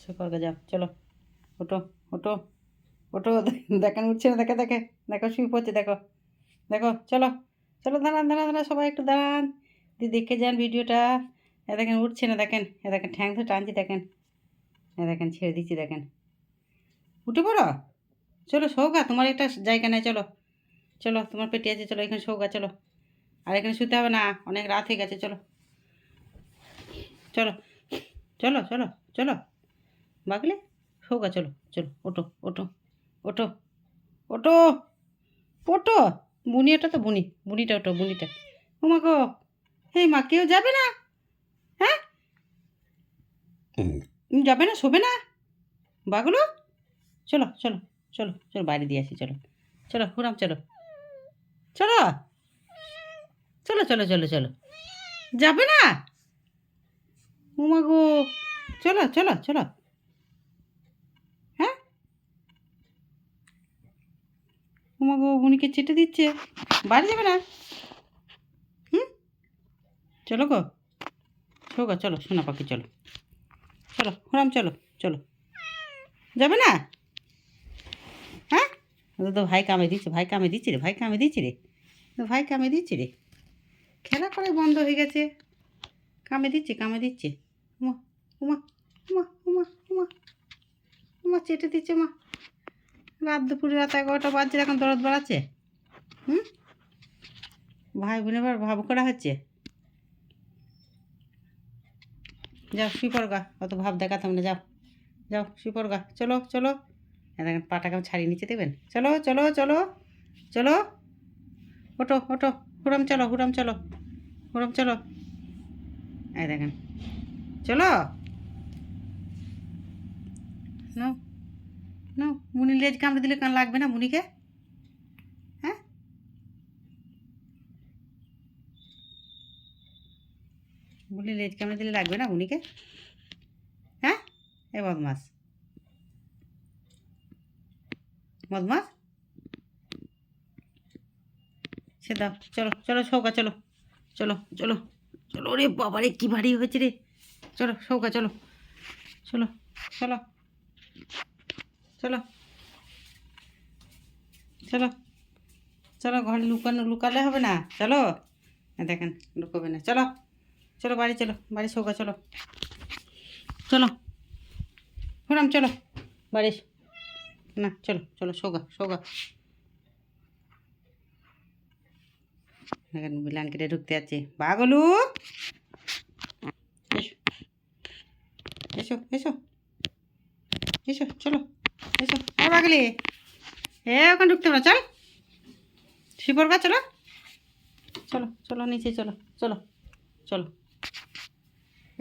শুকর যাও, চলো ওটো ওটো ওটো। দেখেন উঠছে না, দেখে দেখে দেখো শুয়ে পড়ছে, দেখো দেখো। চলো চলো, দাঁড়ান দাঁড়ান দাঁড়ান, সবাই একটু দাঁড়ান, দেখে যান ভিডিওটা। এ দেখেন উঠছে না, দেখেন এ দেখেন ঠ্যাং তো টানছি, দেখেন এ দেখেন ছেড়ে দিচ্ছি, দেখেন উঠে পড়ো। চলো সৌগা, তোমার একটা জায়গা নেই, চলো চলো, তোমার পেটে আছে, চলো এখানে সৌগা, চলো। আর এখানে শুতে হবে না, অনেক রাত হয়ে গেছে, চলো চলো চলো চলো চলো বাগলে সৌগা, চলো চলো, ওটো ওটো ওটো ওটো ওটো। বুনি, ওটা তো বুনি, বুনিটা ওটো, বুনিটা। ও মা গো, এই মা কেউ যাবে না? হ্যাঁ যাবে না, শোবে না বাগুলো? চলো চলো চলো চলো, বাইরে দিয়ে আসি, চলো চলো হুরাম, চলো চলো চলো চলো চলো চলো, যাবে না? ও মা গো, চলো চলো চলো। হ্যাঁ ও মা গো, বুনিকে চেটে দিচ্ছে, বাড়ি যাবে না? হুম, চলো গো সৌগা, চলো সোনা পাখি, চলো চলো হুরাম, চলো চলো। যাবে না? হ্যাঁ তো ভাই কামে দিচ্ছে, ভাই কামে দিচ্ছে রে, ভাই কামে দিচ্ছে রে, তো ভাই কামে দিচ্ছে রে, খেলা করে বন্ধ হয়ে গেছে, কামে দিচ্ছে কামে দিচ্ছে। উমা উমা উমা উমা উমা উমা, চেটে দিচ্ছে মা। রাত দুপুরে, রাত 11টা বাজছে, এখন দরদ বাড়াচ্ছে। হুম, ভাই বোন এবার ভাব করা হচ্ছে। যাও শুই পড়গা, অত ভাব দেখাতাম না, যাও যাও শুই পড়গা, চলো চলো। দেখেন পাটাকে ছাড়িয়ে নিচে দেবেন, চলো চলো চলো চলো, ওটো ওটো, হুরাম চলো হুরাম চলো হুরাম চলো। এই দেখেন, চলো নো নো। মুনি লেজ কামড়ে দিলে কান লাগবে না মুনিকে? হ্যাঁ মুনি লেজ কামড়ে দিলে লাগবে না মুনিকে? হ্যাঁ এ বদমাস বদমাস, সে দাও, চলো চলো সৌকা, চলো চলো চলো চলো। রে বাবা রে, কী ভারী হয়েছে রে, চলো সৌকা, চলো চলো চলো চলো চলো চলো, ঘরে লুকালে হবে না, চলো। দেখেন লুকোবে না, চলো চলো বাড়ি, চলো বাড়ি সৌকা, চলো চলো হুরাম, চলো বাড়ি। না চলো চলো সৌগা সৌগা। দেখেন ব্ল্যাঙ্কেটে ঢুকতে যাচ্ছে, বাগলু এসো এসো এসো, চলো এসো, আর বাগলি এ ওখানে ঢুকতে না, চল শিপরগা, চলো চলো চলো নিচে, চলো চলো চলো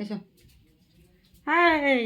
এসো। হাই